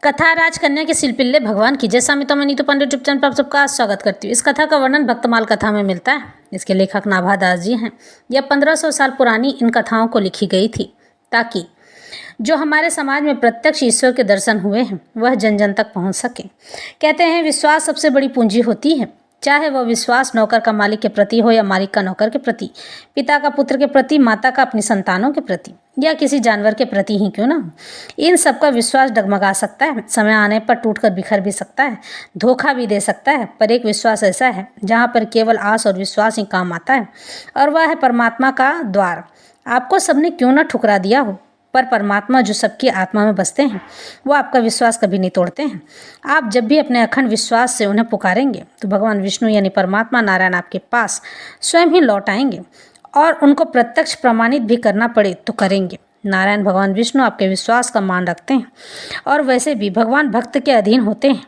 कथा राजकन्या के शिल्पिल्ले भगवान की जैसा मैं नीतू पांडे यूट्यूब चैनल पर आप सबका स्वागत करती हूँ। इस कथा का वर्णन भक्तमाल कथा में मिलता है। इसके लेखक नाभा दास जी हैं। यह 1500 साल पुरानी इन कथाओं को लिखी गई थी ताकि जो हमारे समाज में प्रत्यक्ष ईश्वर के दर्शन हुए हैं वह जन जन तक पहुँच सके। कहते हैं विश्वास सबसे बड़ी पूंजी होती है, चाहे वह विश्वास नौकर का मालिक के प्रति हो या मालिक का नौकर के प्रति, पिता का पुत्र के प्रति, माता का अपनी संतानों के प्रति या किसी जानवर के प्रति ही क्यों ना हो। इन सबका विश्वास डगमगा सकता है, समय आने पर टूटकर बिखर भी सकता है, धोखा भी दे सकता है, पर एक विश्वास ऐसा है जहाँ पर केवल आस और विश्वास ही काम आता है, और वह है परमात्मा का द्वार। आपको सबने क्यों ना ठुकरा दिया हो, पर परमात्मा जो सबकी आत्मा में बसते हैं वो आपका विश्वास कभी नहीं तोड़ते हैं। आप जब भी अपने अखंड विश्वास से उन्हें पुकारेंगे तो भगवान विष्णु यानी परमात्मा नारायण आपके पास स्वयं ही लौट आएंगे और उनको प्रत्यक्ष प्रमाणित भी करना पड़े तो करेंगे। नारायण भगवान विष्णु आपके विश्वास का मान रखते हैं और वैसे भी भगवान भक्त के अधीन होते हैं।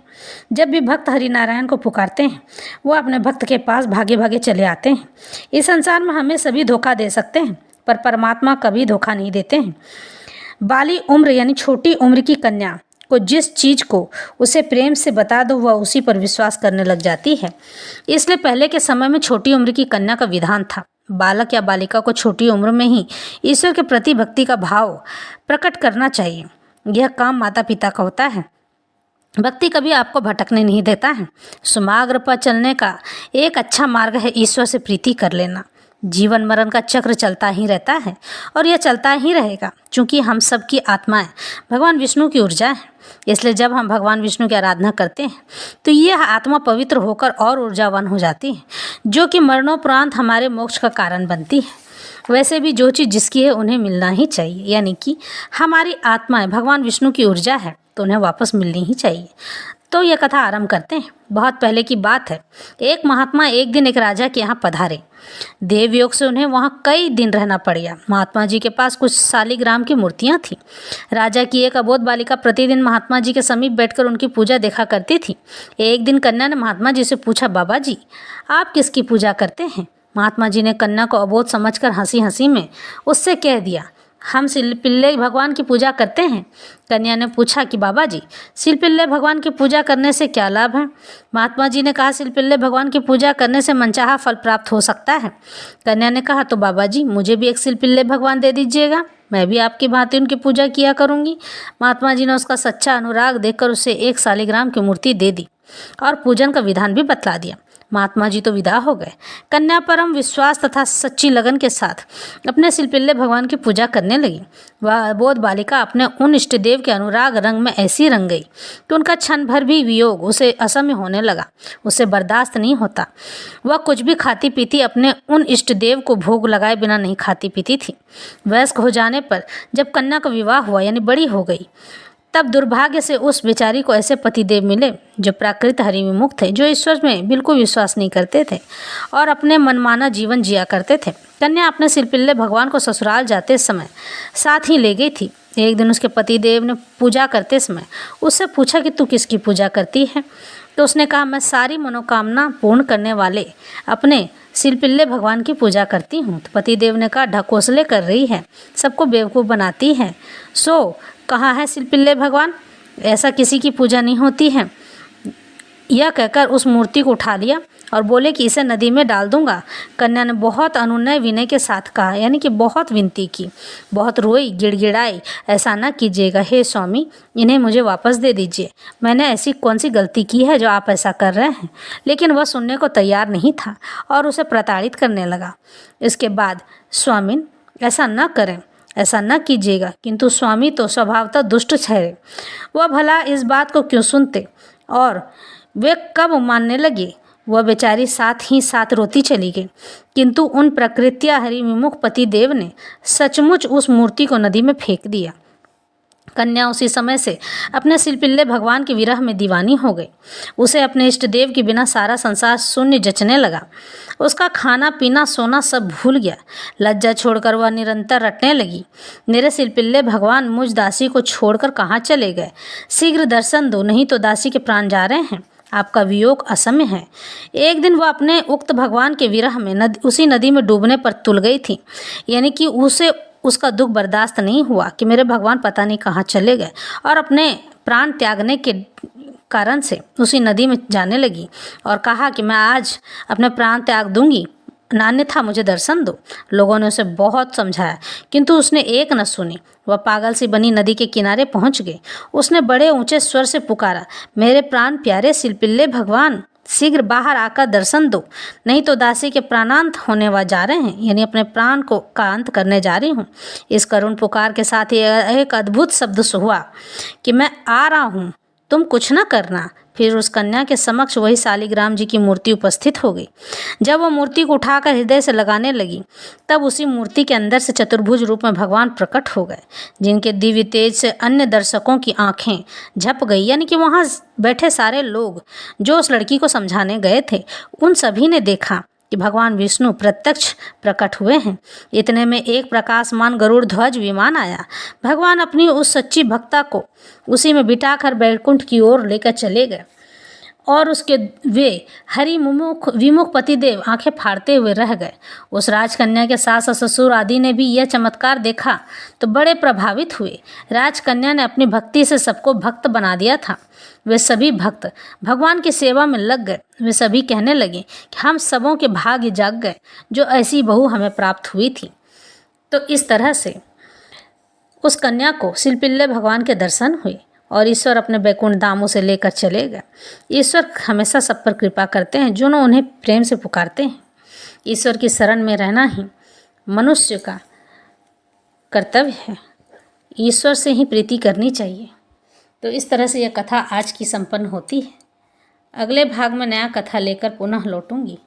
जब भी भक्त हरि नारायण को पुकारते हैं वो अपने भक्त के पास भागे भागे चले आते हैं। इस संसार में हमें सभी धोखा दे सकते हैं पर परमात्मा कभी धोखा नहीं देते हैं। बाली उम्र यानी छोटी उम्र की कन्या को जिस चीज़ को उसे प्रेम से बता दो वह उसी पर विश्वास करने लग जाती है। इसलिए पहले के समय में छोटी उम्र की कन्या का विधान था। बालक या बालिका को छोटी उम्र में ही ईश्वर के प्रति भक्ति का भाव प्रकट करना चाहिए। यह काम माता पिता का होता है। भक्ति कभी आपको भटकने नहीं देता है। सुमार्ग पर चलने का एक अच्छा मार्ग है ईश्वर से प्रीति कर लेना। जीवन मरण का चक्र चलता ही रहता है और यह चलता ही रहेगा, क्योंकि हम सब की आत्माएं भगवान विष्णु की ऊर्जा है। इसलिए जब हम भगवान विष्णु की आराधना करते हैं तो यह आत्मा पवित्र होकर और ऊर्जावान हो जाती है, जो कि मरणोपरांत हमारे मोक्ष का कारण बनती है। वैसे भी जो चीज़ जिसकी है उन्हें मिलना ही चाहिए, यानी कि हमारी आत्माएं भगवान विष्णु की ऊर्जा है तो उन्हें वापस मिलनी ही चाहिए। तो यह कथा आरंभ करते हैं। बहुत पहले की बात है। एक महात्मा एक दिन एक राजा के यहाँ पधारे। देवयोग से उन्हें वहाँ कई दिन रहना पड़ गया। महात्मा जी के पास कुछ शालिग्राम की मूर्तियाँ थीं। राजा की एक अबोध बालिका प्रतिदिन महात्मा जी के समीप बैठकर उनकी पूजा देखा करती थी। एक दिन कन्या ने महात्मा जी से पूछा, बाबा जी आप किसकी पूजा करते हैं? महात्मा जी ने कन्या को अबोध समझकर हंसी हंसी में उससे कह दिया, हम शिल्पिल्ले भगवान की पूजा करते हैं। कन्या ने पूछा कि बाबा जी शिल्पिल्ले भगवान की पूजा करने से क्या लाभ है? महात्मा जी ने कहा, शिल्पिल्ले भगवान की पूजा करने से मनचाहा फल प्राप्त हो सकता है। कन्या ने कहा, तो बाबा जी मुझे भी एक शिल्पिल्ले भगवान दे दीजिएगा, मैं भी आपकी भांति उनकी पूजा किया करूँगी। महात्मा जी ने उसका सच्चा अनुराग देखकर उसे एक शालिग्राम की मूर्ति दे दी और पूजन का विधान भी बतला दिया। महात्मा जी तो विदा हो गए। कन्या परम विश्वास तथा सच्ची लगन के साथ अपने शिल्पिल्ले भगवान की पूजा करने लगी। वह अबोध बालिका अपने उन इष्ट देव के अनुराग रंग में ऐसी रंग गई कि उनका क्षण भर भी वियोग उसे असह्य होने लगा। उसे बर्दाश्त नहीं होता। वह कुछ भी खाती पीती अपने उन इष्ट देव को भोग लगाए बिना नहीं खाती पीती थी। वयस्क हो जाने पर जब कन्या का विवाह हुआ यानी बड़ी हो गई, तब दुर्भाग्य से उस बेचारी को ऐसे पतिदेव मिले जो प्राकृत हरि विमुख थे, जो ईश्वर में बिल्कुल विश्वास नहीं करते थे और अपने मनमाना जीवन जिया करते थे। कन्या अपने शिल्पिल्ले भगवान को ससुराल जाते समय साथ ही ले गई थी। एक दिन उसके पतिदेव ने पूजा करते समय उससे पूछा कि तू किसकी पूजा करती है? तो उसने कहा, मैं सारी मनोकामना पूर्ण करने वाले अपने शिल्पिल्ले भगवान की पूजा करती हूँ। तो पतिदेव ने कहा, ढकोसले कर रही है, सबको बेवकूफ़ बनाती है। सो कहाँ है शिल्पिल्ले भगवान? ऐसा किसी की पूजा नहीं होती है। यह कहकर उस मूर्ति को उठा लिया और बोले कि इसे नदी में डाल दूंगा। कन्या ने बहुत अनुनय विनय के साथ कहा, यानी कि बहुत विनती की, बहुत रोई, गिड़गिड़ाई, ऐसा ना कीजिएगा, हे स्वामी इन्हें मुझे वापस दे दीजिए। मैंने ऐसी कौन सी गलती की है जो आप ऐसा कर रहे हैं? लेकिन वह सुनने को तैयार नहीं था और उसे प्रताड़ित करने लगा। इसके बाद, स्वामिन ऐसा न करें, ऐसा न कीजिएगा। किंतु स्वामी तो स्वभावतः दुष्ट ठहरे। वह भला इस बात को क्यों सुनते और वे कब मानने लगे? वह बेचारी साथ ही साथ रोती चली गई। किंतु उन प्रकृत्या हरि विमुख पति देव ने सचमुच उस मूर्ति को नदी में फेंक दिया। कन्या उसी समय से अपने शिल्पिल्ले भगवान के विरह में दीवानी हो गई। उसे अपने इष्ट देव के बिना सारा संसार शून्य जचने लगा। उसका खाना पीना सोना सब भूल गया। लज्जा छोड़कर वह निरंतर रटने लगी, मेरे शिल्पिल्ले भगवान मुझ दासी को छोड़कर कहाँ चले गए? शीघ्र दर्शन दो, नहीं तो दासी के प्राण जा रहे हैं। आपका वियोग असम्य है। एक दिन वह अपने उक्त भगवान के विरह में उसी नदी में डूबने पर तुल गई थी, यानी कि उसे उसका दुख बर्दाश्त नहीं हुआ कि मेरे भगवान पता नहीं कहाँ चले गए और अपने प्राण त्यागने के कारण से उसी नदी में जाने लगी और कहा कि मैं आज अपने प्राण त्याग दूंगी, अन्यथा मुझे दर्शन दो। लोगों ने उसे बहुत समझाया किंतु उसने एक न सुनी। वह पागल सी बनी नदी के किनारे पहुंच गई। उसने बड़े ऊंचे स्वर से पुकारा, मेरे प्राण प्यारे सिलपिल्ले भगवान, शीघ्र बाहर आकर दर्शन दो, नहीं तो दासी के प्राणांत होने जा रहे हैं, यानी अपने प्राण का अंत करने जा रही हूँ। इस करुण पुकार के साथ ही एक अद्भुत शब्द हुआ कि मैं आ रहा हूँ, तुम कुछ न करना। फिर उस कन्या के समक्ष वही शालिग्राम जी की मूर्ति उपस्थित हो गई। जब वह मूर्ति को उठाकर हृदय से लगाने लगी, तब उसी मूर्ति के अंदर से चतुर्भुज रूप में भगवान प्रकट हो गए, जिनके दिव्य तेज से अन्य दर्शकों की आंखें झप गई। यानी कि वहाँ बैठे सारे लोग जो उस लड़की को समझाने गए थे, उन सभी ने देखा कि भगवान विष्णु प्रत्यक्ष प्रकट हुए हैं। इतने में एक प्रकाशमान गरुड़ ध्वज विमान आया। भगवान अपनी उस सच्ची भक्ता को उसी में बिठाकर बैकुंठ की ओर लेकर चले गए और उसके वे हरि विमुख पतिदेव आंखें फाड़ते हुए रह गए। उस राजकन्या के सास और ससुर आदि ने भी यह चमत्कार देखा तो बड़े प्रभावित हुए। राजकन्या ने अपनी भक्ति से सबको भक्त बना दिया था। वे सभी भक्त भगवान की सेवा में लग गए। वे सभी कहने लगे कि हम सबों के भाग्य जाग गए जो ऐसी बहू हमें प्राप्त हुई थी। तो इस तरह से उस कन्या को सिलपिल्ले भगवान के दर्शन हुए और ईश्वर अपने बैकुंठ धामों से लेकर चले गए। ईश्वर हमेशा सब पर कृपा करते हैं जो उन्हें प्रेम से पुकारते हैं। ईश्वर की शरण में रहना ही मनुष्य का कर्तव्य है। ईश्वर से ही प्रीति करनी चाहिए। तो इस तरह से यह कथा आज की संपन्न होती है। अगले भाग में नया कथा लेकर पुनः लौटूंगी।